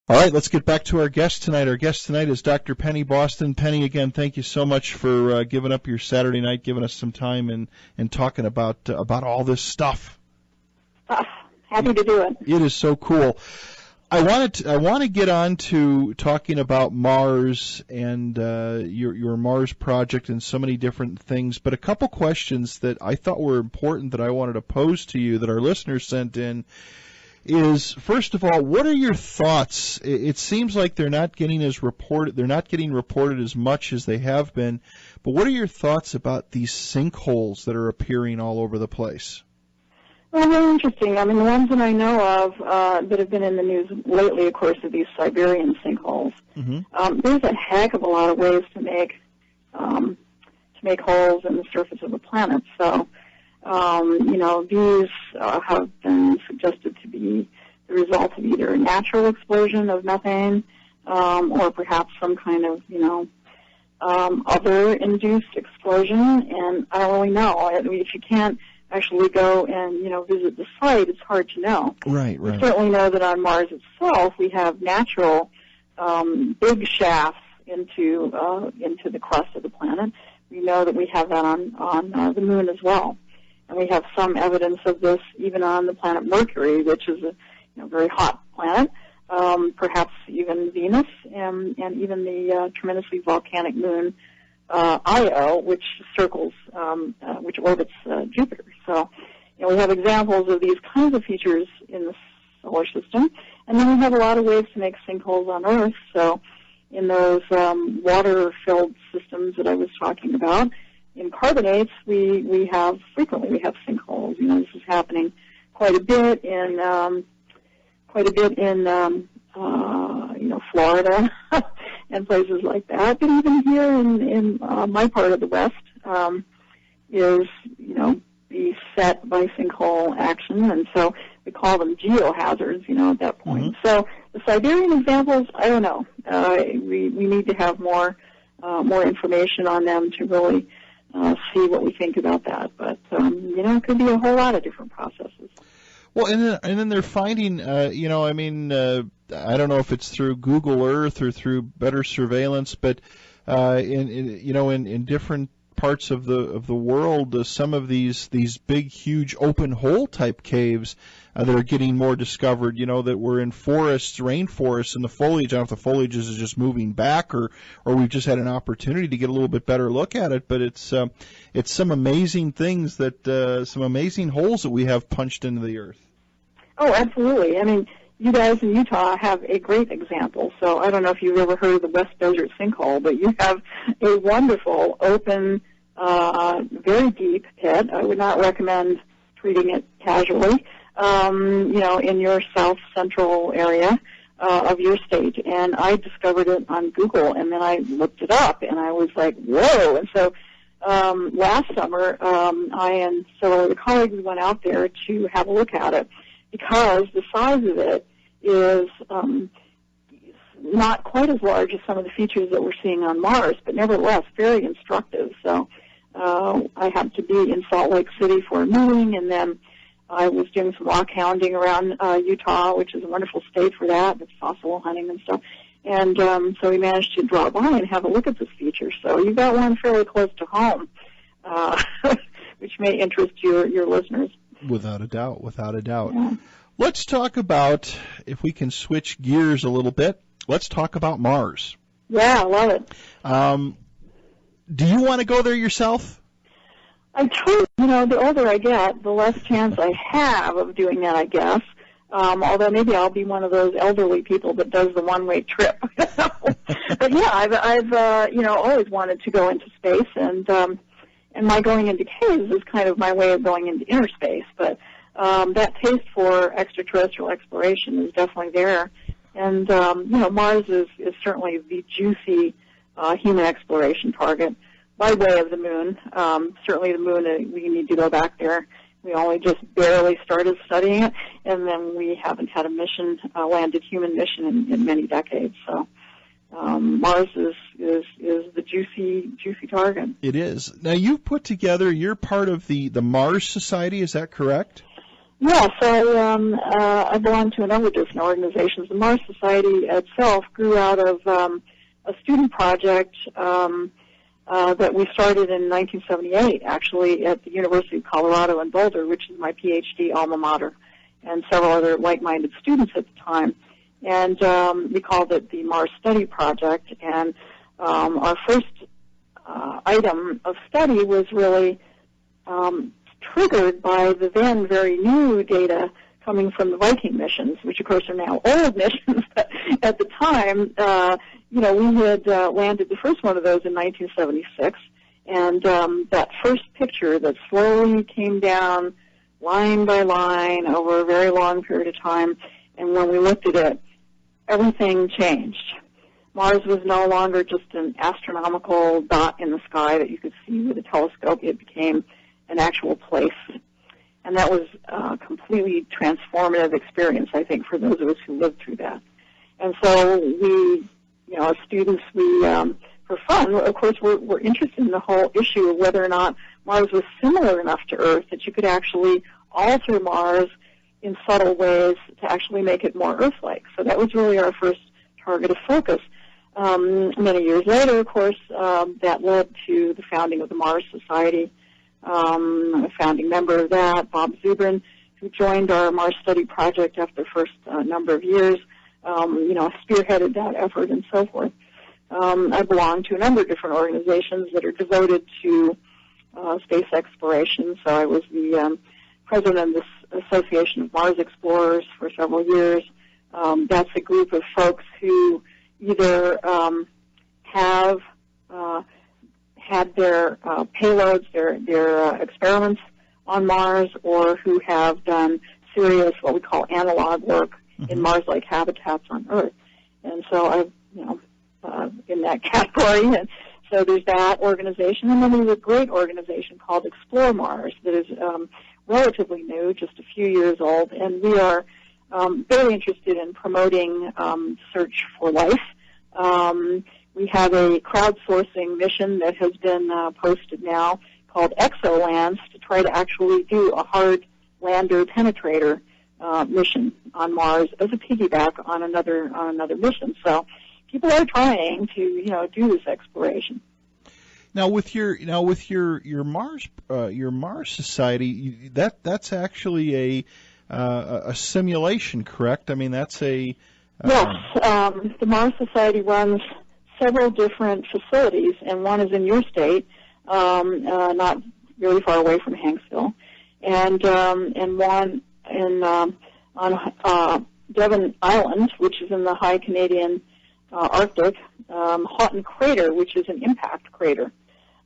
All right, let's get back to our guest tonight. Our guest tonight is Dr. Penny Boston. Penny, again, thank you so much for giving up your Saturday night, giving us some time and talking about all this stuff. Happy to do it. It is so cool. I want to get on to talking about Mars and your Mars project and so many different things, but a couple questions that I thought were important that I wanted to pose to you that our listeners sent in is, first of all, what are your thoughts? It seems like they're not getting reported as much as they have been, but what are your thoughts about these sinkholes that are appearing all over the place? Well, very interesting. I mean, the ones that I know of that have been in the news lately, of course, are these Siberian sinkholes. Mm-hmm. There's a heck of a lot of ways to make holes in the surface of a planet. So, these have been suggested to be the result of either a natural explosion of methane or perhaps some kind of, other induced explosion. And I don't really know. I mean, if you can't actually go and, visit the site, it's hard to know. Right. We certainly know that on Mars itself we have natural big shafts into the crust of the planet. We know that we have that on the Moon as well. And we have some evidence of this even on the planet Mercury, which is a very hot planet, perhaps even Venus, and even the tremendously volcanic moon Io, which orbits Jupiter. So, we have examples of these kinds of features in the solar system, and then we have a lot of ways to make sinkholes on Earth. So, in those water-filled systems that I was talking about, in carbonates, we have sinkholes. This is happening quite a bit in Florida and places like that. But even here in my part of the West is beset by sinkhole action, and so we call them geohazards. At that point. Mm-hmm. So the Siberian examples, I don't know. We need to have more information on them to really see what we think about that. But, it could be a whole lot of different processes. Well, and then they're finding, I don't know if it's through Google Earth or through better surveillance, but in different parts of the world, some of these big, huge open hole type caves that are getting more discovered. That we're in rainforests, and the foliage. I don't know if the foliage is just moving back, or we've just had an opportunity to get a little bit better look at it. But it's some amazing things some amazing holes that we have punched into the earth. Oh, absolutely. I mean, you guys in Utah have a great example. So I don't know if you've ever heard of the West Desert Sinkhole, but you have a wonderful, open, very deep pit. I would not recommend treating it casually, in your south-central area of your state. And I discovered it on Google, and then I looked it up, and I was like, whoa. And so last summer, I and several other colleagues went out there to have a look at it, because the size of it is not quite as large as some of the features that we're seeing on Mars, but nevertheless very instructive. So I happened to be in Salt Lake City for a meeting, and then I was doing some rock hounding around Utah, which is a wonderful state for that, with fossil hunting and stuff. And so we managed to drop by and have a look at this feature. So you got one fairly close to home, which may interest your listeners. Without a doubt. Yeah. Let's talk about, if we can switch gears a little bit, let's talk about Mars. Yeah, I love it. Do you want to go there yourself? I try. The older I get, the less chance I have of doing that, I guess. Although maybe I'll be one of those elderly people that does the one-way trip. But yeah, I've always wanted to go into space, and my going into caves is kind of my way of going into inner space. But that taste for extraterrestrial exploration is definitely there. And, Mars is certainly the juicy human exploration target by way of the Moon. Certainly the Moon, we need to go back there. We only just barely started studying it, and then we haven't had a mission, landed human mission in many decades. So Mars is the juicy target. It is. Now, you've put together, you're part of the Mars Society, is that correct? Yeah, so I belong to a number of different organizations. The Mars Society itself grew out of a student project that we started in 1978, actually, at the University of Colorado in Boulder, which is my PhD alma mater, and several other like-minded students at the time. And we called it the Mars Study Project. And our first item of study was really triggered by the then very new data coming from the Viking missions, which of course are now old missions, but at the time, we had landed the first one of those in 1976, and that first picture that slowly came down line by line over a very long period of time, and when we looked at it, everything changed. Mars was no longer just an astronomical dot in the sky that you could see with a telescope. It became an actual place. And that was a completely transformative experience, I think, for those of us who lived through that. And so we, as students, for fun, of course, we're interested in the whole issue of whether or not Mars was similar enough to Earth that you could actually alter Mars in subtle ways to actually make it more Earth-like. So that was really our first target of focus. Many years later, of course, that led to the founding of the Mars Society. A founding member of that, Bob Zubrin, who joined our Mars Study Project after the first number of years, spearheaded that effort and so forth. I belong to a number of different organizations that are devoted to space exploration. So I was the president of the Association of Mars Explorers for several years. That's a group of folks who either have had their payloads, their experiments on Mars, or who have done serious, what we call analog work in Mars-like habitats on Earth. And so I'm, in that category. And so there's that organization. And then there's a great organization called Explore Mars that is relatively new, just a few years old. And we are very interested in promoting search for life. We have a crowdsourcing mission that has been posted now called Exolands to try to actually do a hard lander penetrator mission on Mars as a piggyback on another mission. So people are trying to do this exploration. Now with your Mars Society, that's actually a simulation, correct? I mean, that's a yes. The Mars Society runs several different facilities, and one is in your state, not really far away from Hanksville, and one on Devon Island, which is in the high Canadian Arctic, Houghton Crater, which is an impact crater,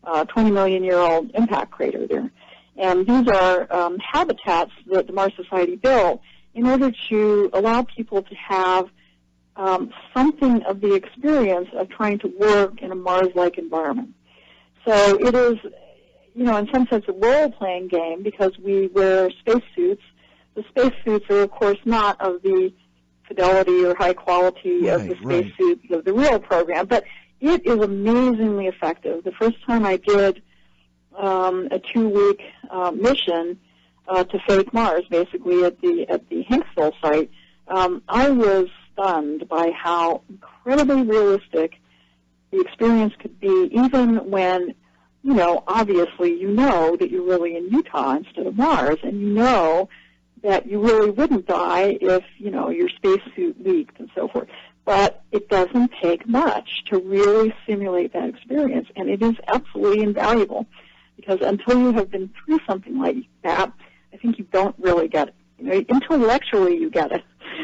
20-million-year-old impact crater there. And these are habitats that the Mars Society built in order to allow people to have something of the experience of trying to work in a Mars-like environment. So it is, in some sense a role-playing game because we wear spacesuits. The spacesuits are, of course, not of the fidelity or high quality of the spacesuits of the real program, but it is amazingly effective. The first time I did a 2-week mission to fake Mars, basically at the Hanksville site, I was stunned by how incredibly realistic the experience could be, even when, obviously that you're really in Utah instead of Mars, and that you really wouldn't die if, your spacesuit leaked and so forth. But it doesn't take much to really simulate that experience, and it is absolutely invaluable, because until you have been through something like that, I think you don't really get it. Intellectually you get it.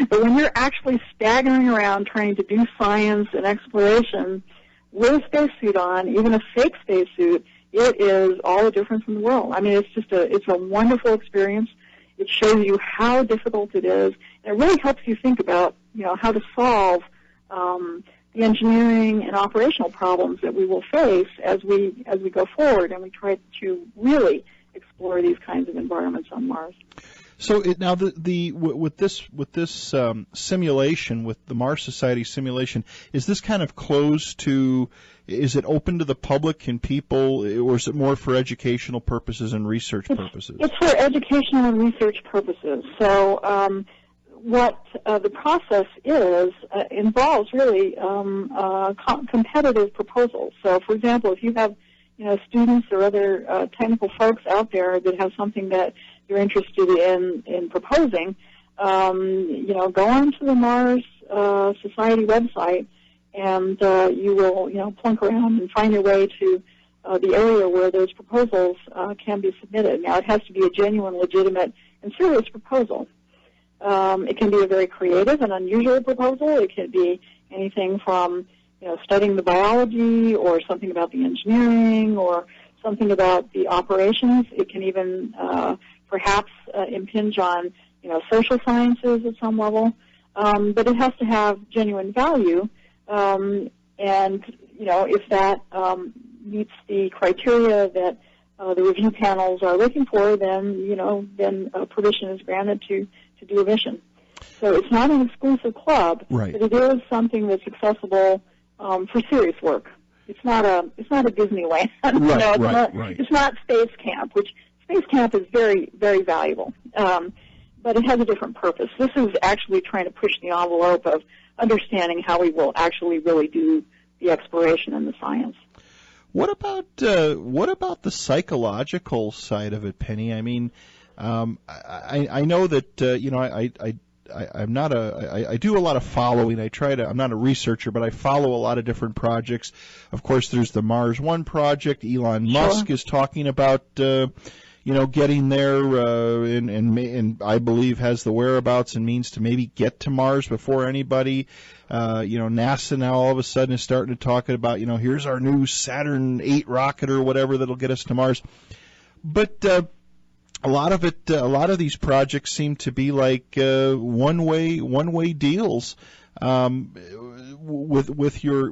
But when you're actually staggering around trying to do science and exploration with a spacesuit on, even a fake spacesuit, it is all the difference in the world. I mean, it's a wonderful experience. It shows you how difficult it is, and it really helps you think about, how to solve the engineering and operational problems that we will face as we go forward, and we try to really explore these kinds of environments on Mars. So now with this simulation, with the Mars Society simulation, is this kind of closed to? Is it open to the public? Can people, or is it more for educational purposes and research purposes? It's for educational and research purposes. So what the process is involves really competitive proposals. So, for example, if you have students or other technical folks out there that have something that you're interested in proposing, go onto the Mars Society website, and you will, plunk around and find your way to the area where those proposals can be submitted. Now, it has to be a genuine, legitimate, and serious proposal. It can be a very creative and unusual proposal. It can be anything from studying the biology, or something about the engineering, or something about the operations. It can even perhaps impinge on social sciences at some level, but it has to have genuine value. And if that meets the criteria that the review panels are looking for, then permission is granted to do a mission. So it's not an exclusive club, right, but it is something that's accessible for serious work. It's not a Disneyland. Right. It's not space camp, which space camp is very, very valuable. But it has a different purpose. This is actually trying to push the envelope of understanding how we will actually really do the exploration and the science. What about the psychological side of it, Penny? I mean, I know that I'm not I do a lot of following. I'm not a researcher, but I follow a lot of different projects. Of course, there's the Mars One project. Elon Musk is talking about getting there, and I believe has the whereabouts and means to maybe get to Mars before anybody. NASA now all of a sudden is starting to talk about, here's our new Saturn VIII rocket or whatever that'll get us to Mars. But a lot of these projects seem to be like one-way deals. With your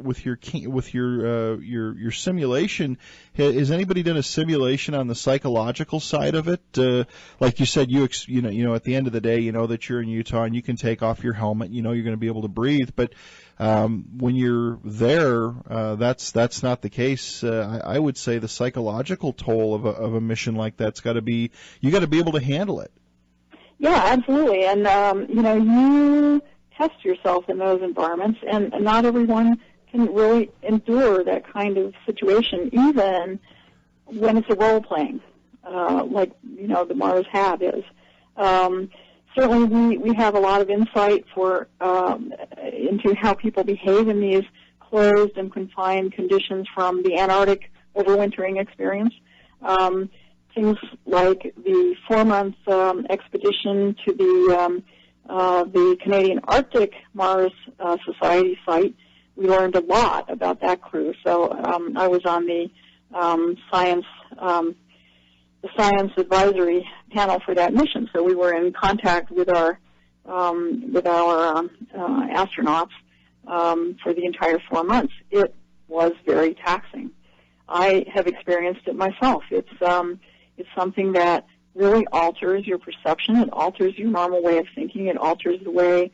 simulation, has anybody done a simulation on the psychological side of it? Like you said, at the end of the day, that you're in Utah and you can take off your helmet. You're going to be able to breathe, but when you're there, that's not the case. I would say the psychological toll of a mission like that's got to be, you got to be able to handle it. Yeah, absolutely, and you test yourself in those environments, and not everyone can really endure that kind of situation, even when it's a role playing, like the Mars Hab is. Certainly, we have a lot of insight into how people behave in these closed and confined conditions from the Antarctic overwintering experience. Things like the 4-month expedition to the Canadian Arctic Mars Society site. We learned a lot about that crew. So I was on the science advisory panel for that mission. So we were in contact with our astronauts for the entire 4 months. It was very taxing. I have experienced it myself. It's something that really alters your perception. It alters your normal way of thinking. It alters the way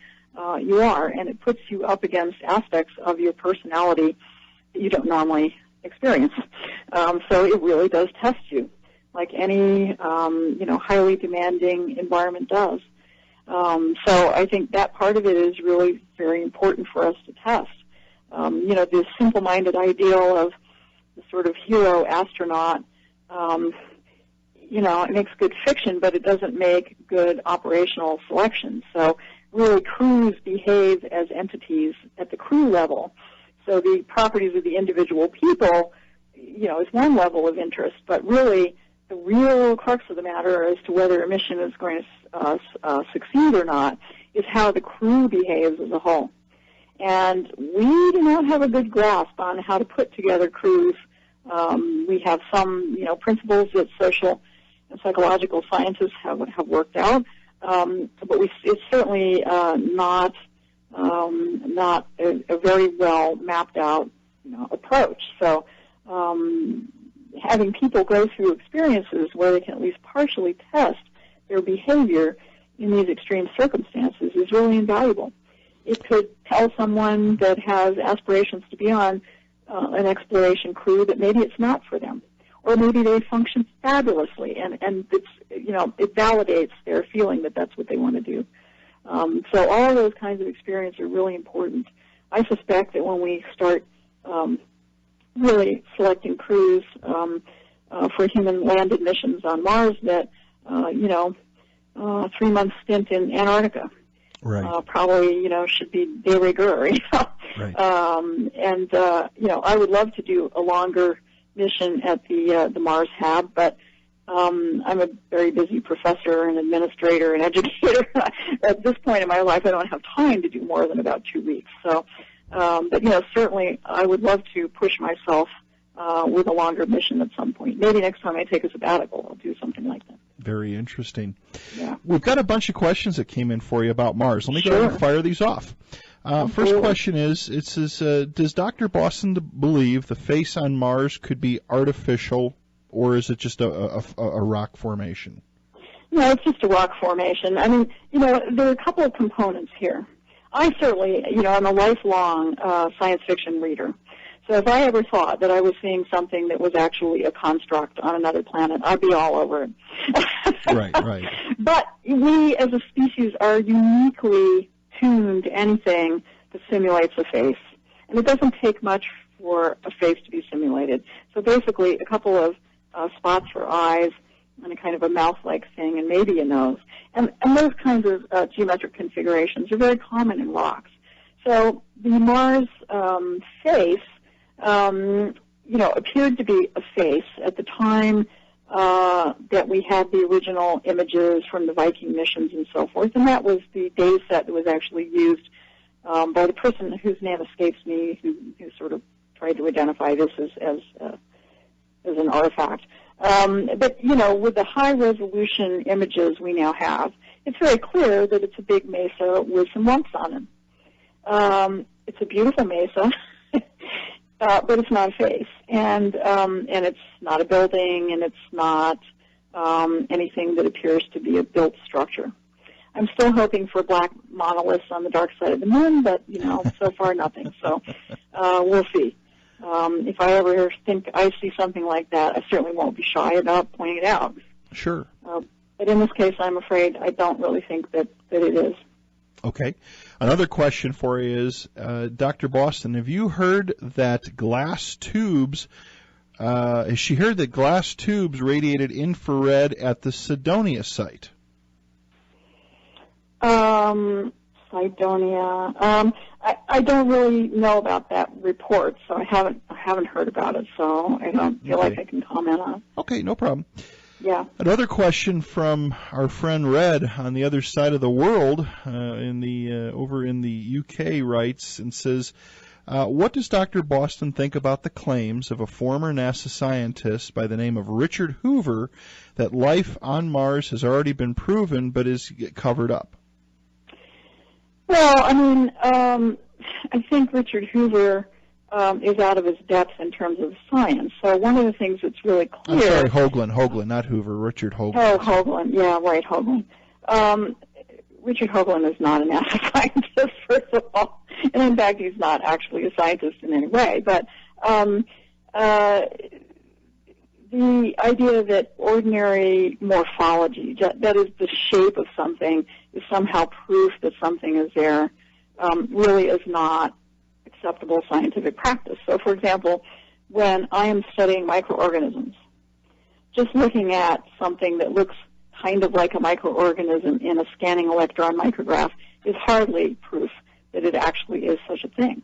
you are, and it puts you up against aspects of your personality that you don't normally experience. So it really does test you, like any highly demanding environment does. So I think that part of it is really very important for us to test. This simple-minded ideal of the sort of hero astronaut. It makes good fiction, but it doesn't make good operational selection. So really crews behave as entities at the crew level. So the properties of the individual people, is one level of interest, but really the real crux of the matter as to whether a mission is going to succeed or not is how the crew behaves as a whole. And we do not have a good grasp on how to put together crews. We have some, principles that social and psychological scientists have worked out, but it's certainly not a very well mapped out approach. So having people go through experiences where they can at least partially test their behavior in these extreme circumstances is really invaluable. It could tell someone that has aspirations to be on an exploration crew that maybe it's not for them, or maybe they function fabulously, and it's, it validates their feeling that that's what they want to do. So all of those kinds of experiences are really important. I suspect that when we start really selecting crews for human landed missions on Mars, that 3-month stint in Antarctica, right, probably should be de rigueur. Right. I would love to do a longer mission at the Mars Hab, but I'm a very busy professor and administrator and educator. At this point in my life, I don't have time to do more than about 2 weeks. So, but certainly I would love to push myself with a longer mission at some point. Maybe next time I take a sabbatical, I'll do something like that. Very interesting. Yeah. We've got a bunch of questions that came in for you about Mars. Let me go ahead and fire these off. First question is, it says, does Dr. Boston believe the face on Mars could be artificial, or is it just a rock formation? No, it's just a rock formation. I mean, there are a couple of components here. I certainly, I'm a lifelong science fiction reader. So if I ever thought that I was seeing something that was actually a construct on another planet, I'd be all over it. Right. But we as a species are uniquely tuned to anything that simulates a face. And it doesn't take much for a face to be simulated. So basically a couple of spots for eyes and a kind of a mouth-like thing and maybe a nose. And those kinds of geometric configurations are very common in rocks. So the Mars face appeared to be a face at the time that we had the original images from the Viking missions and so forth, and that was the data set that was actually used by the person whose name escapes me, who sort of tried to identify this as an artifact. But with the high-resolution images we now have, it's very clear that it's a big mesa with some lumps on it. It's a beautiful mesa. But it's not a face, and it's not a building, and it's not anything that appears to be a built structure. I'm still hoping for black monoliths on the dark side of the moon, but so far nothing. So we'll see. If I ever think I see something like that, I certainly won't be shy about pointing it out. Sure. But in this case, I'm afraid I don't really think that it is. Okay. Another question for you is, Dr. Boston, have you heard that glass tubes, has she heard that glass tubes radiated infrared at the Cydonia site? Cydonia. I don't really know about that report, so I haven't heard about it, so I don't feel like I can comment on it. Okay, no problem. Yeah. Another question from our friend Red on the other side of the world, over in the UK, writes and says, what does Dr. Boston think about the claims of a former NASA scientist by the name of Richard Hoover that life on Mars has already been proven but is covered up? Well, I mean, I think Richard Hoover is out of his depth in terms of science. So one of the things that's really clear... I'm sorry, Hoagland, not Hoover, Richard Hoagland. Oh, Hoagland, yeah, right, Hoagland. Richard Hoagland is not a NASA scientist, first of all. And in fact, he's not actually a scientist in any way. But the idea that ordinary morphology, that is the shape of something, is somehow proof that something is there, really is not acceptable scientific practice. So, for example, when I am studying microorganisms, just looking at something that looks kind of like a microorganism in a scanning electron micrograph is hardly proof that it actually is such a thing.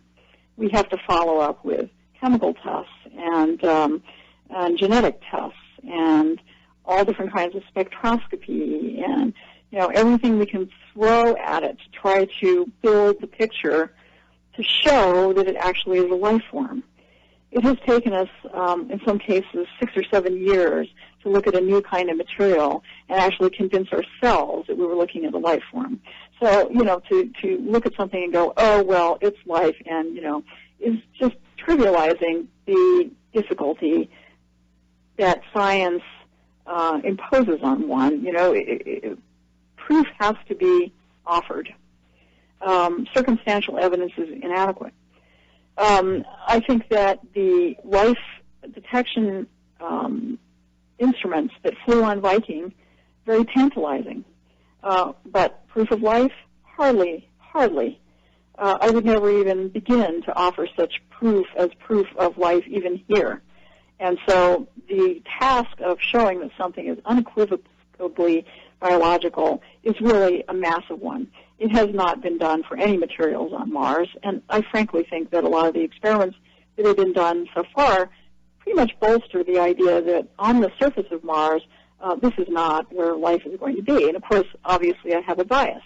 We have to follow up with chemical tests and genetic tests and all different kinds of spectroscopy and everything we can throw at it to try to build the picture to show that it actually is a life form. It has taken us, in some cases, 6 or 7 years to look at a new kind of material and actually convince ourselves that we were looking at a life form. So, to look at something and go, oh, well, it's life, and, is just trivializing the difficulty that science imposes on one. Proof has to be offered. Circumstantial evidence is inadequate. I think that the life detection instruments that flew on Viking, very tantalizing. But proof of life, hardly. I would never even begin to offer such proof as proof of life even here. And so the task of showing that something is unequivocally biological is really a massive one. It has not been done for any materials on Mars, and I frankly think that a lot of the experiments that have been done so far pretty much bolster the idea that on the surface of Mars, this is not where life is going to be. And of course, obviously, I have a bias.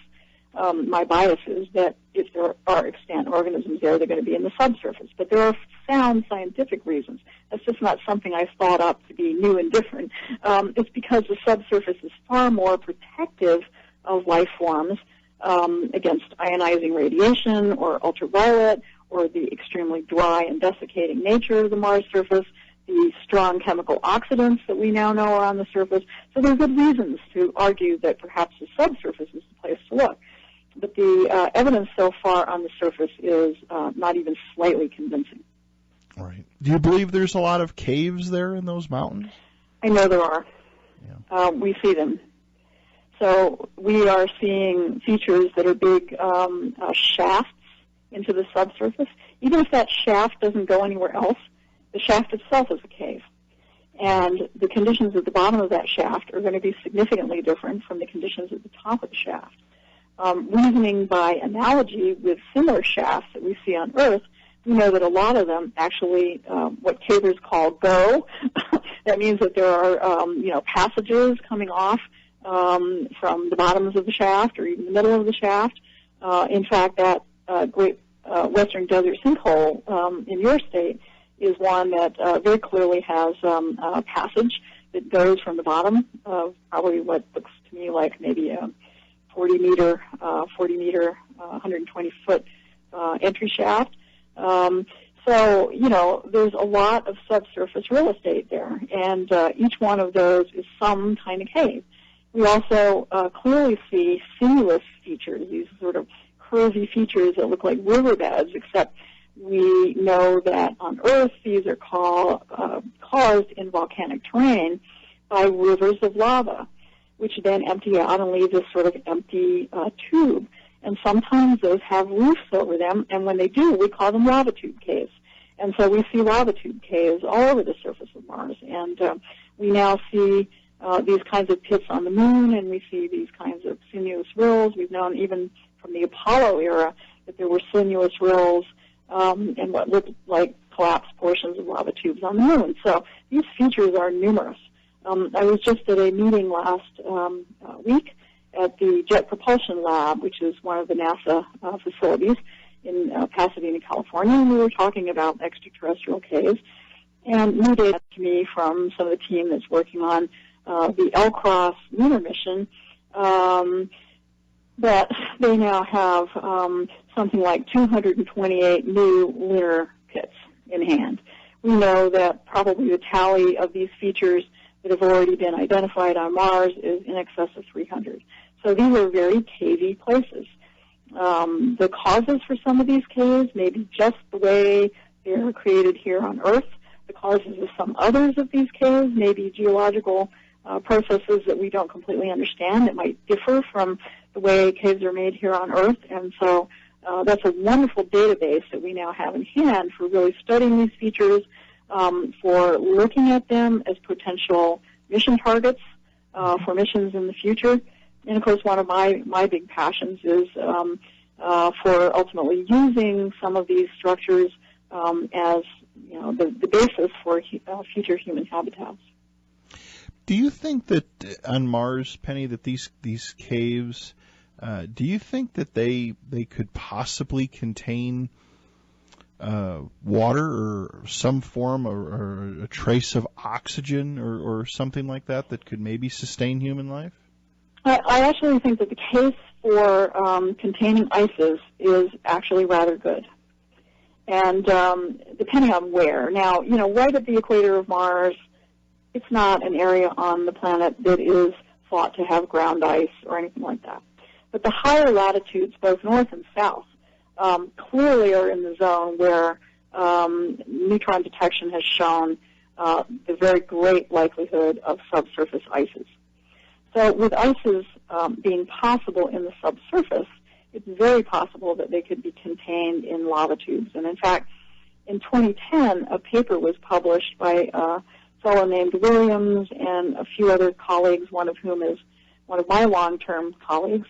My bias is that if there are extant organisms there, they're going to be in the subsurface. But there are sound scientific reasons. That's just not something I've thought up to be new and different. It's because the subsurface is far more protective of life forms against ionizing radiation or ultraviolet or the extremely dry and desiccating nature of the Mars surface, the strong chemical oxidants that we now know are on the surface. So there are good reasons to argue that perhaps the subsurface is the place to look. But the evidence so far on the surface is not even slightly convincing. Right. Do you believe there's a lot of caves there in those mountains? I know there are. Yeah. We see them. So we are seeing features that are big shafts into the subsurface. Even if that shaft doesn't go anywhere else, the shaft itself is a cave. And the conditions at the bottom of that shaft are going to be significantly different from the conditions at the top of the shaft. Reasoning by analogy with similar shafts that we see on Earth, we know that a lot of them actually, what cavers call go. That means that there are, passages coming off from the bottoms of the shaft or even the middle of the shaft. In fact, that great western desert sinkhole in your state is one that very clearly has a passage that goes from the bottom of probably what looks to me like maybe a 40 meter, 120-foot entry shaft. So, there's a lot of subsurface real estate there, and each one of those is some kind of cave. We also clearly see sinuous features, these sort of curvy features that look like riverbeds, except we know that on Earth these are caused in volcanic terrain by rivers of lava, which then empty out and leave this sort of empty tube. And sometimes those have roofs over them, and when they do, we call them lava tube caves. And so we see lava tube caves all over the surface of Mars. And we now see these kinds of pits on the Moon, and we see these kinds of sinuous rills. We've known even from the Apollo era that there were sinuous rills and what looked like collapsed portions of lava tubes on the Moon. So these features are numerous. I was just at a meeting last week at the Jet Propulsion Lab, which is one of the NASA facilities in Pasadena, California, and we were talking about extraterrestrial caves. And new data to me from some of the team that's working on the L-Cross lunar mission, that they now have something like 228 new lunar pits in hand. We know that probably the tally of these features that have already been identified on Mars is in excess of 300. So these are very cavey places. The causes for some of these caves may be just the way they're created here on Earth. The causes of some others of these caves may be geological processes that we don't completely understand. It might differ from the way caves are made here on Earth. And so that's a wonderful database that we now have in hand for really studying these features, for looking at them as potential mission targets for missions in the future. And, of course, one of my big passions is for ultimately using some of these structures as, the basis for future human habitats. Do you think that on Mars, Penny, that these caves, do you think that they could possibly contain water or some form or a trace of oxygen or something like that could maybe sustain human life? I actually think that the case for containing ices is actually rather good. And depending on where. Now, right at the equator of Mars, it's not an area on the planet that is thought to have ground ice or anything like that. But the higher latitudes, both north and south, clearly are in the zone where neutron detection has shown the very great likelihood of subsurface ices. So with ices being possible in the subsurface, it's very possible that they could be contained in lava tubes. And in fact, in 2010, a paper was published by a fellow named Williams and a few other colleagues, one of whom is one of my long-term colleagues,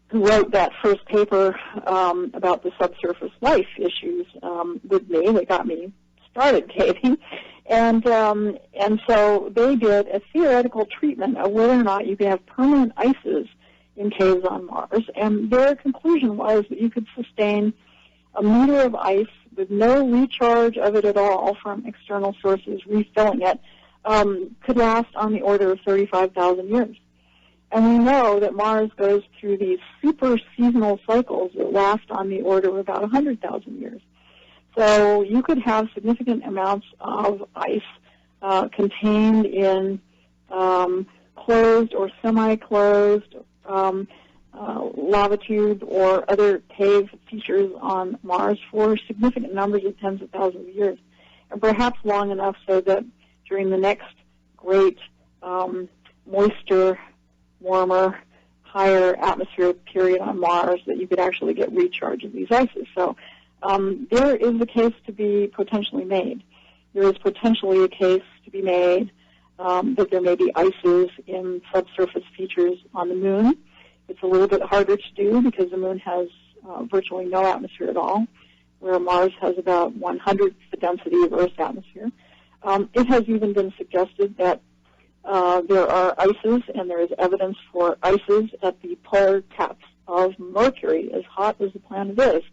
who wrote that first paper about the subsurface life issues with me. That got me started, Katie. And so they did a theoretical treatment of whether or not you could have permanent ices in caves on Mars. And their conclusion was that you could sustain a meter of ice with no recharge of it at all from external sources refilling it, could last on the order of 35,000 years. And we know that Mars goes through these super seasonal cycles that last on the order of about 100,000 years. So you could have significant amounts of ice contained in closed or semi-closed lava tube or other cave features on Mars for significant numbers of tens of thousands of years, and perhaps long enough so that during the next great moisture, warmer, higher atmospheric period on Mars that you could actually get recharge of these ices. So there is a case to be potentially made. There is potentially a case to be made that there may be ices in subsurface features on the Moon. It's a little bit harder to do because the Moon has virtually no atmosphere at all, where Mars has about 1/100th the density of Earth's atmosphere. It has even been suggested that there are ices, and there is evidence for ices at the polar caps of Mercury. As hot as the planet is,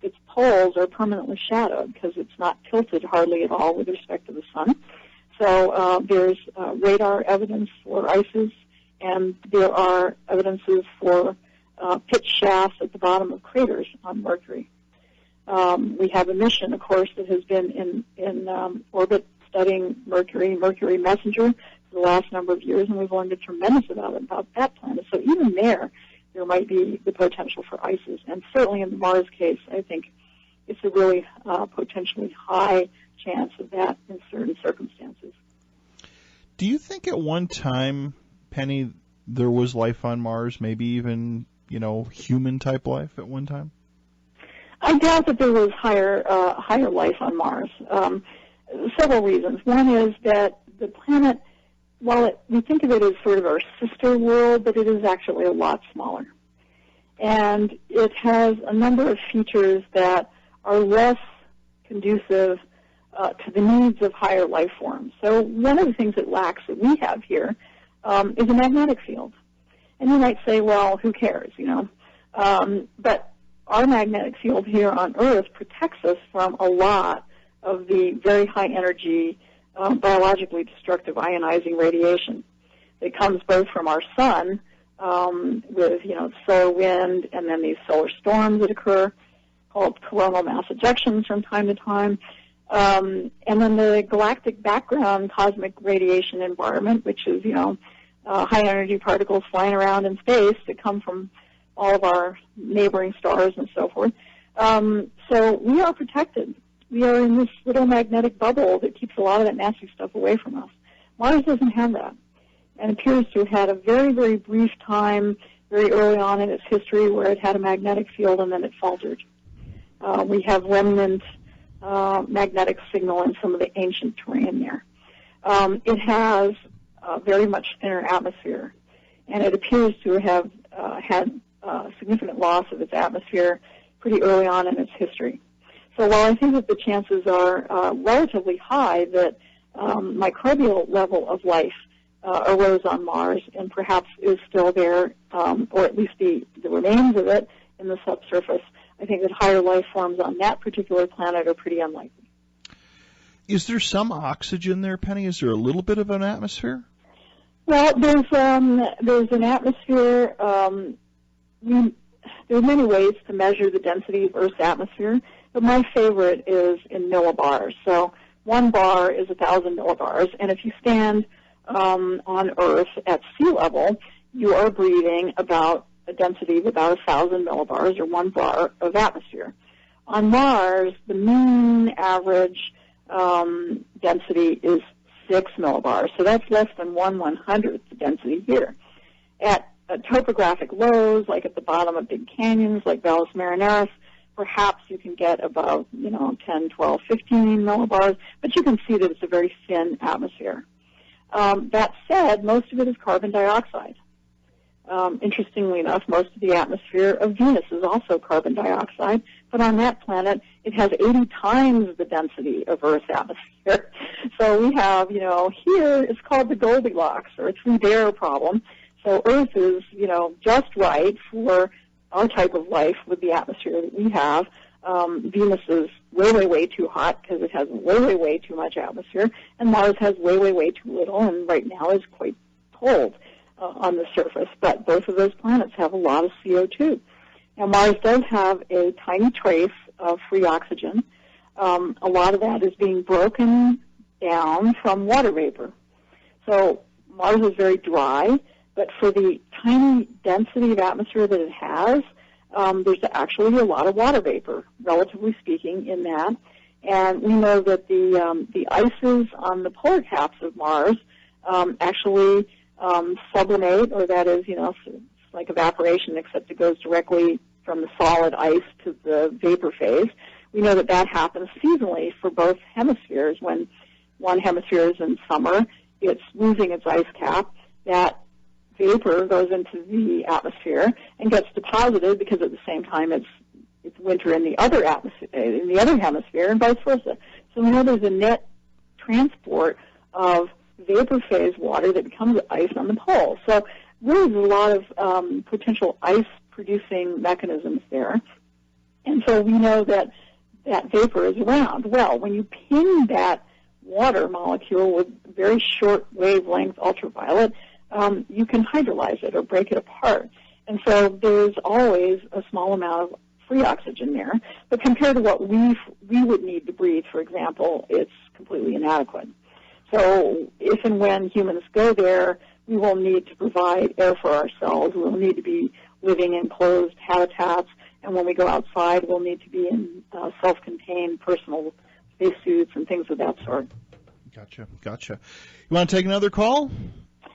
its poles are permanently shadowed because it's not tilted hardly at all with respect to the sun. So there's radar evidence for ices, and there are evidences for pitch shafts at the bottom of craters on Mercury. We have a mission, of course, that has been in orbit studying Mercury Messenger, for the last number of years, and we've learned a tremendous amount about that planet. So even there might be the potential for ices. And certainly in the Mars case, I think it's a really potentially high chance of that in certain circumstances. Do you think at one time, Penny, there was life on Mars, maybe even, human-type life at one time? I doubt that there was higher life on Mars. Several reasons. One is that the planet, while we think of it as sort of our sister world, but it is actually a lot smaller. And it has a number of features that are less conducive to the needs of higher life forms. So one of the things it lacks that we have here is a magnetic field. And you might say, well, who cares, But our magnetic field here on Earth protects us from a lot of the very high energy, biologically destructive ionizing radiation that comes both from our sun with, solar wind and then these solar storms that occur called coronal mass ejections from time to time. And then the galactic background cosmic radiation environment, which is, high energy particles flying around in space that come from all of our neighboring stars and so forth. So we are protected. We are in this little magnetic bubble that keeps a lot of that nasty stuff away from us. Mars doesn't have that, and appears to have had a very, very brief time very early on in its history where it had a magnetic field and then it faltered. We have remnant magnetic signal in some of the ancient terrain there. It has very much thinner atmosphere, and it appears to have had significant loss of its atmosphere pretty early on in its history. So while I think that the chances are relatively high that microbial level of life arose on Mars and perhaps is still there, or at least the remains of it in the subsurface, I think that higher life forms on that particular planet are pretty unlikely. Is there some oxygen there, Penny? Is there a little bit of an atmosphere? Well, there's an atmosphere. There are many ways to measure the density of Earth's atmosphere, but my favorite is in millibars. So 1 bar is 1,000 millibars, and if you stand on Earth at sea level, you are breathing about a density of about 1,000 millibars, or 1 bar of atmosphere. On Mars, the mean average density is 6 millibars, so that's less than 1/100th the density here. At topographic lows, like at the bottom of big canyons, like Valles Marineris, perhaps you can get about, 10, 12, 15 millibars, but you can see that it's a very thin atmosphere. That said, most of it is carbon dioxide. Interestingly enough, most of the atmosphere of Venus is also carbon dioxide, but on that planet, it has 80 times the density of Earth's atmosphere. So we have, here it's called the Goldilocks, or 3-bear problem. So Earth is, just right for our type of life with the atmosphere that we have. Venus is way, way, way too hot because it has way, way, way too much atmosphere, and Mars has way, way, way too little, and right now is quite cold on the surface. But both of those planets have a lot of CO2. Now, Mars does have a tiny trace of free oxygen. A lot of that is being broken down from water vapor. So Mars is very dry, but for the tiny density of atmosphere that it has, there's actually a lot of water vapor, relatively speaking, in that. And we know that the ices on the polar caps of Mars actually sublimate, or that is, it's like evaporation, except it goes directly from the solid ice to the vapor phase. We know that that happens seasonally for both hemispheres. When one hemisphere is in summer, it's losing its ice cap. That vapor goes into the atmosphere and gets deposited because at the same time it's winter in the other atmosphere, in the other hemisphere, and vice versa. So we know there's a net transport of vapor phase water that becomes ice on the poles. So really there's a lot of potential ice-producing mechanisms there. And so we know that that vapor is around. Well, when you ping that water molecule with very short wavelength ultraviolet, you can hydrolyze it or break it apart. And so there's always a small amount of free oxygen there. But compared to what we would need to breathe, for example, it's completely inadequate. So if and when humans go there, we will need to provide air for ourselves. We'll need to be living in closed habitats. And when we go outside, we'll need to be in self-contained personal spacesuits and things of that sort. Gotcha. You want to take another call?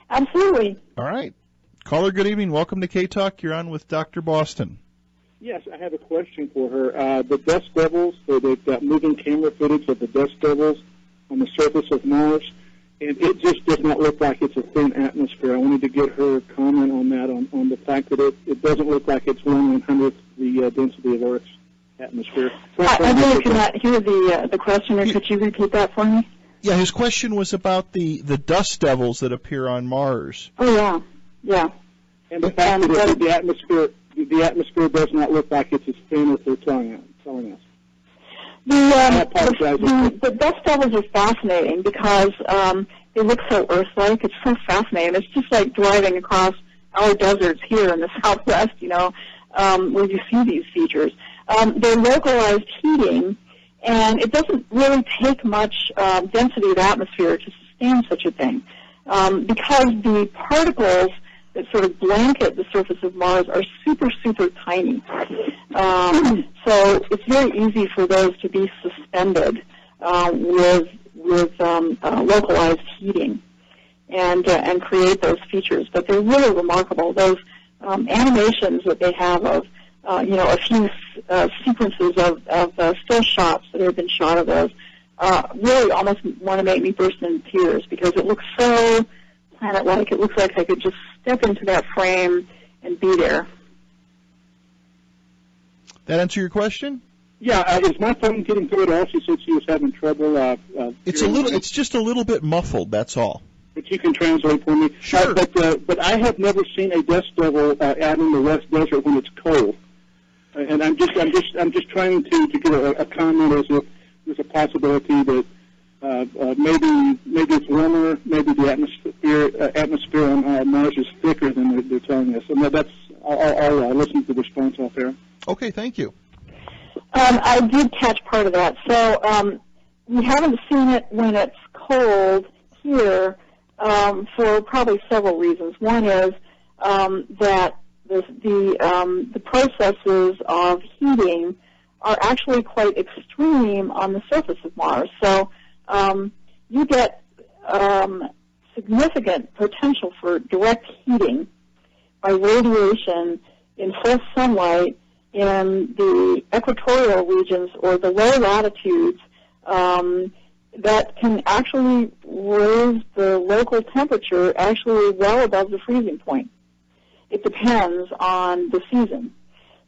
Absolutely. All right. Caller, good evening. Welcome to K-Talk. You're on with Dr. Boston. Yes, I have a question for her. The dust devils, so they've got moving camera footage of the dust devils on the surface of Mars, and it just does not look like it's a thin atmosphere. I wanted to get her comment on that, on the fact that it doesn't look like it's 1/100th the density of Earth's atmosphere. I really could not hear the question. Could you repeat that for me? Yeah, his question was about the dust devils that appear on Mars. Oh, yeah. And the fact that the atmosphere does not look like it's as thin as they're telling us. The dust devils are fascinating because they look so Earth-like. It's so fascinating. It's just like driving across our deserts here in the Southwest, where you see these features. They're localized heating, and it doesn't really take much density of atmosphere to sustain such a thing, because the particles that sort of blanket the surface of Mars are super, super tiny. So it's very easy for those to be suspended with localized heating and create those features. But they're really remarkable. Those animations that they have of a few sequences of still shots that have been shot of those really almost want to make me burst into tears because it looks so planet-like. It looks like I could just step into that frame and be there. That answer your question? Yeah. Is my phone getting through at all? She said she was having trouble. It's just a little bit muffled. That's all. But you can translate for me. Sure. But I have never seen a dust devil out in the West Desert when it's cold. And I'm just trying to get a comment as if there's a possibility that maybe it's warmer, maybe the atmosphere on Mars is thicker than they're telling us. And I'll listen to the response off there. Okay, thank you. I did catch part of that. So we haven't seen it when it's cold here for probably several reasons. One is that the processes of heating are actually quite extreme on the surface of Mars. So you get significant potential for direct heating by radiation in full sunlight in the equatorial regions or the low latitudes that can actually raise the local temperature actually well above the freezing point. It depends on the season.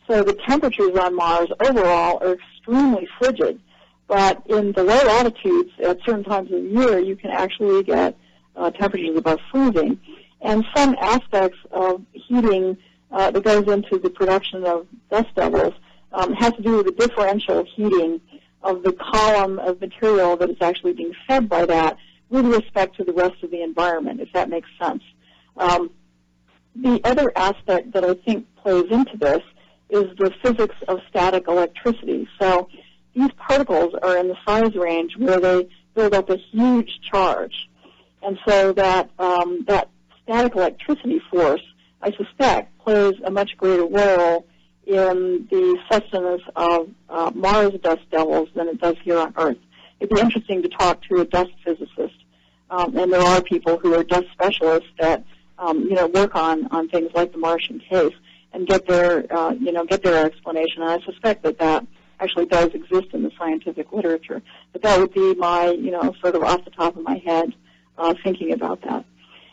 So the temperatures on Mars overall are extremely frigid, but in the low latitudes at certain times of the year you can actually get temperatures above freezing. And some aspects of heating that goes into the production of dust devils has to do with the differential heating of the column of material that is actually being fed by that with respect to the rest of the environment, if that makes sense. The other aspect that I think plays into this is the physics of static electricity. So these particles are in the size range where they build up a huge charge. And so that static electricity force, I suspect, plays a much greater role in the sustenance of Mars dust devils than it does here on Earth. It'd be interesting to talk to a dust physicist, and there are people who are dust specialists that work on things like the Martian case and get their explanation. And I suspect that actually does exist in the scientific literature. But that would be my sort of off the top of my head thinking about that.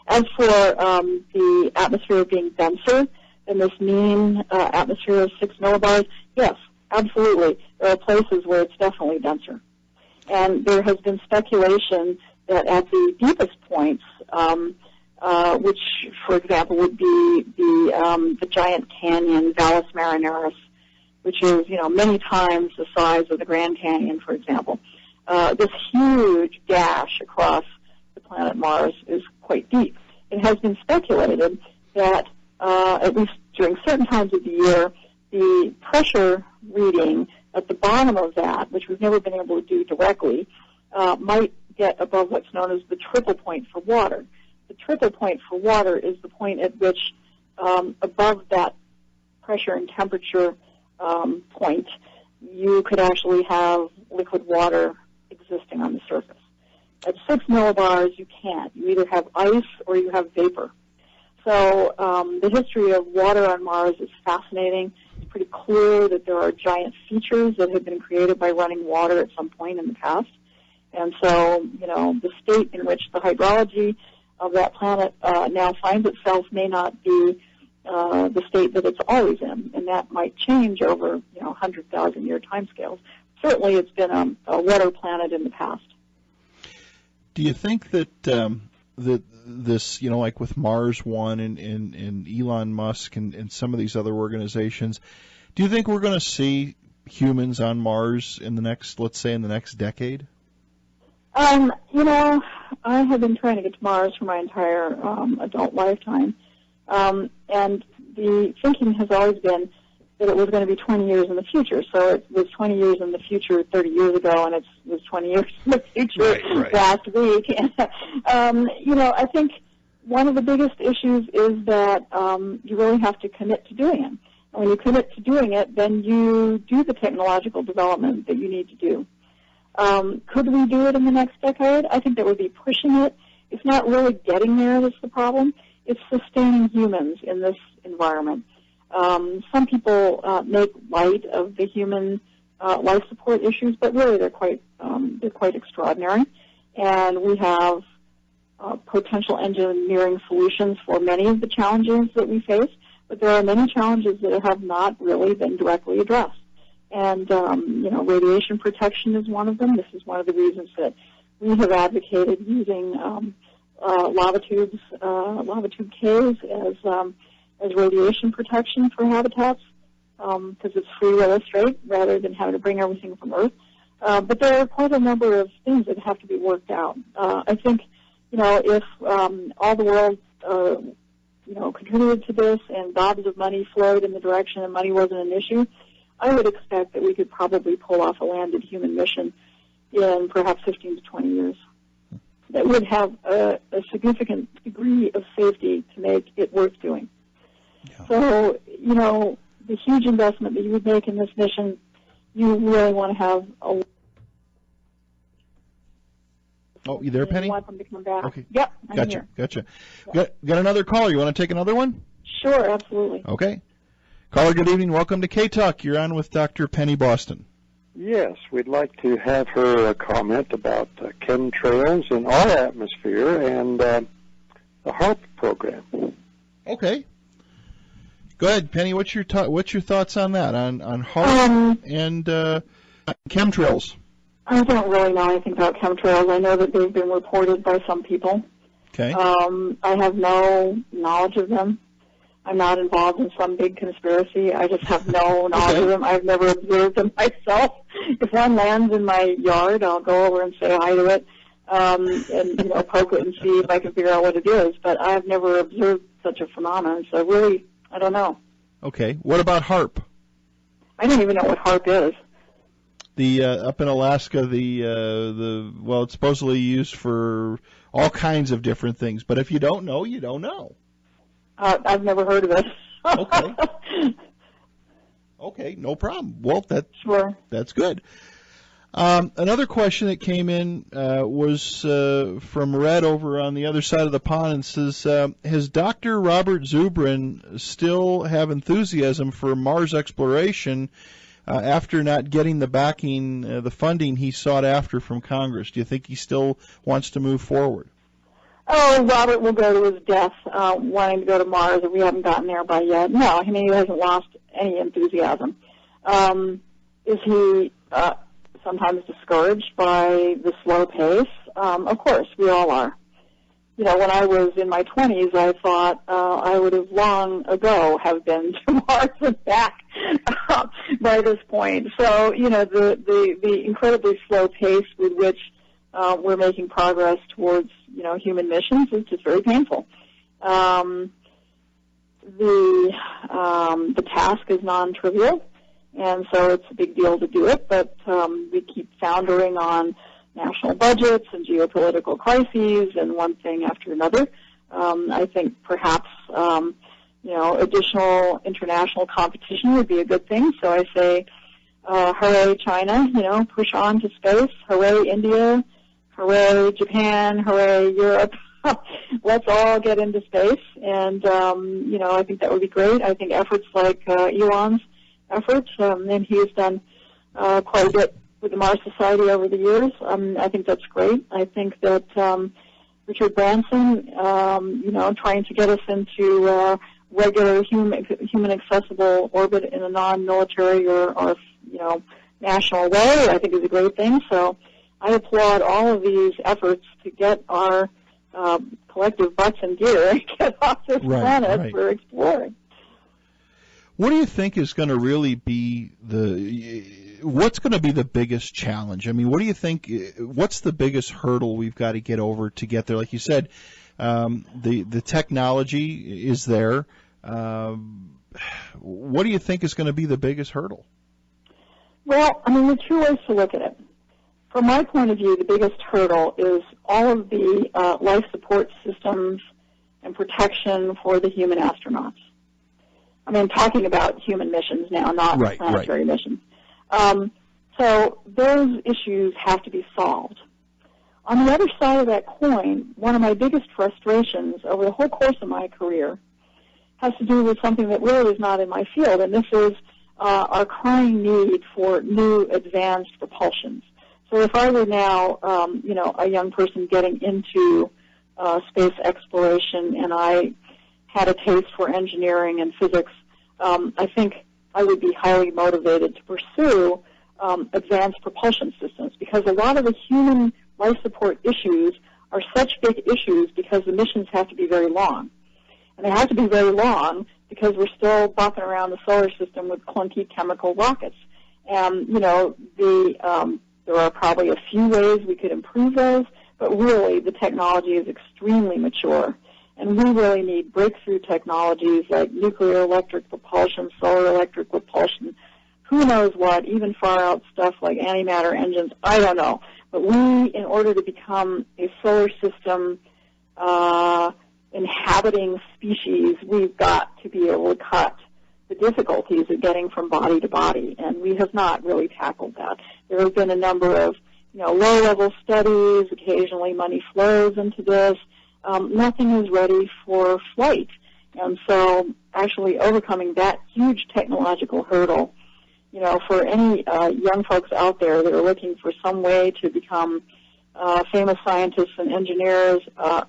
As for the atmosphere being denser than this mean atmosphere of 6 millibars, yes, absolutely. There are places where it's definitely denser. And there has been speculation that at the deepest points, which, for example, would be the giant canyon, Valles Marineris, which is, many times the size of the Grand Canyon, for example. This huge gash across the planet Mars is quite deep. It has been speculated that, at least during certain times of the year, the pressure reading at the bottom of that, which we've never been able to do directly, might get above what's known as the triple point for water. The triple point for water is the point at which, above that pressure and temperature point, you could actually have liquid water existing on the surface. At 6 millibars, you can't. You either have ice or you have vapor. So the history of water on Mars is fascinating. It's pretty clear that there are giant features that have been created by running water at some point in the past. And so, the state in which the hydrology of that planet now finds itself may not be the state that it's always in, and that might change over 100,000-year timescales. Certainly, it's been a water planet in the past. Do you think that that this, like with Mars One and Elon Musk and some of these other organizations, do you think we're going to see humans on Mars in the next, let's say, in the next decade? I have been trying to get to Mars for my entire adult lifetime, and the thinking has always been that it was going to be 20 years in the future. So it was 20 years in the future 30 years ago, and it was 20 years in the future last week. I think one of the biggest issues is that you really have to commit to doing it. And when you commit to doing it, then you do the technological development that you need to do. Could we do it in the next decade? I think that would be pushing it. It's not really getting there that's the problem. It's sustaining humans in this environment. Some people make light of the human life support issues, but really they're quite extraordinary. And we have potential engineering solutions for many of the challenges that we face, but there are many challenges that have not really been directly addressed. And radiation protection is one of them. This is one of the reasons that we have advocated using lava tube caves as radiation protection for habitats, because it's free real estate rather than having to bring everything from Earth. But there are quite a number of things that have to be worked out. I think, if all the world, contributed to this and gobs of money flowed in the direction and money wasn't an issue, I would expect that we could probably pull off a landed human mission in perhaps 15 to 20 years. That would have a significant degree of safety to make it worth doing. Yeah. So, you know, the huge investment that you would make in this mission, you really want to have a... Oh, you there, Penny? You want them to come back. Okay. Yep, I'm Gotcha, here. gotcha. Got another caller. You want to take another one? Sure, absolutely. Okay. Caller, good evening. Welcome to K-Talk. You're on with Dr. Penny Boston. Yes, we'd like to have her comment about chemtrails in our atmosphere and the HAARP program. Okay. Go ahead, Penny. What's your thoughts on that? On HAARP and chemtrails? I don't really know anything about chemtrails. I know that they've been reported by some people. Okay. I have no knowledge of them. I'm not involved in some big conspiracy. I just have no knowledge of them. I've never observed them myself. If one lands in my yard, I'll go over and say hi to it, and poke it and see if I can figure out what it is. But I've never observed such a phenomenon, so really, I don't know. Okay. What about HAARP? I don't even know what HAARP is. The up in Alaska, it's supposedly used for all kinds of different things. But if you don't know, you don't know. I've never heard of it. Okay. Okay, no problem. Well, that's good. Another question that came in was from Red over on the other side of the pond, and says, has Dr. Robert Zubrin still have enthusiasm for Mars exploration after not getting the backing, the funding he sought after from Congress? Do you think he still wants to move forward? Oh, Robert will go to his death wanting to go to Mars, and we haven't gotten there by yet. No, I mean, he hasn't lost any enthusiasm. Is he sometimes discouraged by the slow pace? Of course, we all are. You know, when I was in my 20s, I thought I would have long ago have been to Mars and back by this point. So, you know, the incredibly slow pace with which we're making progress towards, you know, human missions is just very painful. The task is non-trivial, and so it's a big deal to do it, but we keep foundering on national budgets and geopolitical crises and one thing after another. I think perhaps, additional international competition would be a good thing, so I say, hooray China, you know, push on to space, hooray India, hooray Japan, hooray Europe. Let's all get into space, and, I think that would be great. I think efforts like Elon's efforts, and he has done quite a bit with the Mars Society over the years. I think that's great. I think that Richard Branson, trying to get us into regular human accessible orbit in a non-military or national way, I think is a great thing. So I applaud all of these efforts to get our collective butts in gear and get off this planet for exploring. What do you think is going to really be what's going to be the biggest challenge? I mean, what do you think, what's the biggest hurdle we've got to get over to get there? Like you said, the technology is there. What do you think is going to be the biggest hurdle? Well, I mean, there are two ways to look at it. From my point of view, the biggest hurdle is all of the life support systems and protection for the human astronauts. I mean, talking about human missions now, not planetary missions. So those issues have to be solved. On the other side of that coin, one of my biggest frustrations over the whole course of my career has to do with something that really is not in my field, and this is our crying need for new advanced propulsions. So if I were now, a young person getting into space exploration and I had a taste for engineering and physics, I think I would be highly motivated to pursue advanced propulsion systems, because a lot of the human life support issues are such big issues because the missions have to be very long. And they have to be very long because we're still bopping around the solar system with clunky chemical rockets. And, there are probably a few ways we could improve those, but really the technology is extremely mature. And we really need breakthrough technologies like nuclear electric propulsion, solar electric propulsion, who knows what, even far out stuff like antimatter engines, I don't know. But we, in order to become a solar system inhabiting species, we've got to be able to cut the difficulties of getting from body to body, and we have not really tackled that. There have been a number of, low-level studies. Occasionally money flows into this. Nothing is ready for flight. And so actually overcoming that huge technological hurdle, for any young folks out there that are looking for some way to become famous scientists and engineers,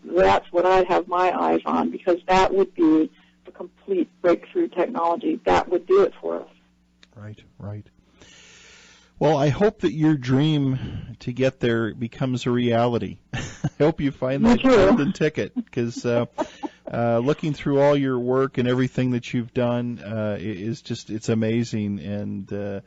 that's what I'd have my eyes on, because that would be a complete breakthrough technology. That would do it for us. Right. Well, I hope that your dream to get there becomes a reality. I hope you find that golden ticket, because looking through all your work and everything that you've done it's amazing. And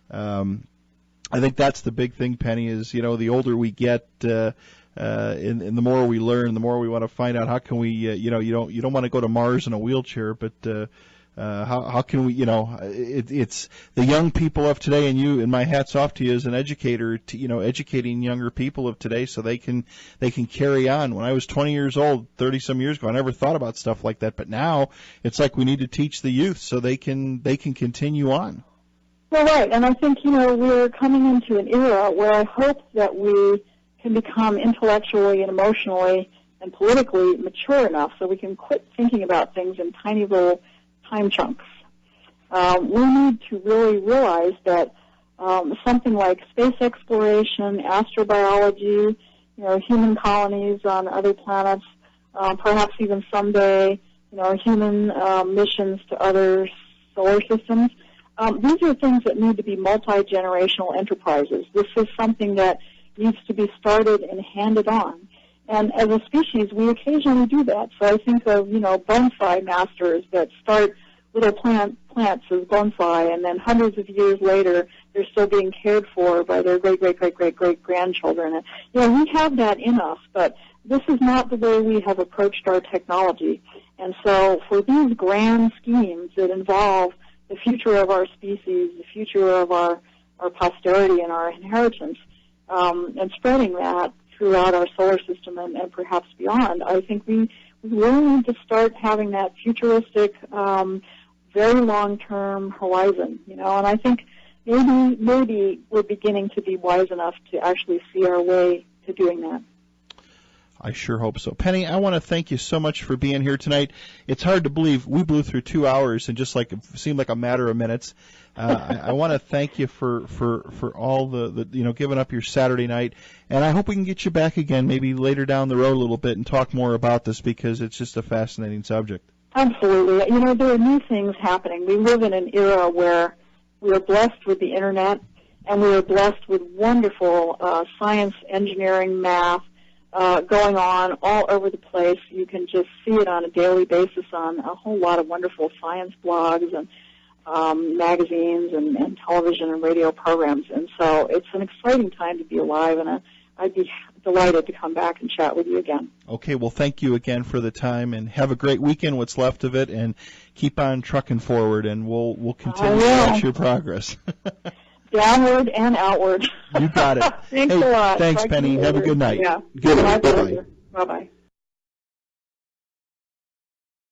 I think that's the big thing, Penny, is, the older we get, and the more we learn, the more we want to find out how can we, you don't want to go to Mars in a wheelchair, but how can we, it's the young people of today, and my hat's off to you as an educator, to, educating younger people of today so they can carry on. When I was 20 years old, 30 some years ago, I never thought about stuff like that, but now it's like we need to teach the youth so they can continue on. Well, right, and I think, we're coming into an era where I hope that we can become intellectually and emotionally and politically mature enough so we can quit thinking about things in tiny little time chunks. We need to really realize that something like space exploration, astrobiology, human colonies on other planets, perhaps even someday, human missions to other solar systems, these are things that need to be multi-generational enterprises. This is something that needs to be started and handed on. And as a species, we occasionally do that. So I think of, bonsai masters that start little plants as bonsai, and then hundreds of years later, they're still being cared for by their great-great-great-great-great-grandchildren. And, we have that in us, but this is not the way we have approached our technology. And so for these grand schemes that involve the future of our species, the future of our posterity and our inheritance, and spreading that throughout our solar system and perhaps beyond, I think we really need to start having that futuristic, very long-term horizon, and I think maybe we're beginning to be wise enough to actually see our way to doing that. I sure hope so. Penny, I want to thank you so much for being here tonight. It's hard to believe we blew through 2 hours and just it seemed like a matter of minutes. I want to thank you for all the giving up your Saturday night, and I hope we can get you back again maybe later down the road a little bit and talk more about this, because it's just a fascinating subject. Absolutely. There are new things happening. We live in an era where we are blessed with the Internet, and we are blessed with wonderful science, engineering, math, going on all over the place. You can just see it on a daily basis on a whole lot of wonderful science blogs and magazines and television and radio programs. And so it's an exciting time to be alive, and I'd be delighted to come back and chat with you again. Okay, well, thank you again for the time, and have a great weekend, what's left of it, and keep on trucking forward, and we'll continue to watch your progress. Downward and outward. You got it. Thanks a lot. Thanks, Penny. Have a good night. Yeah. Good night. Bye-bye. Bye-bye.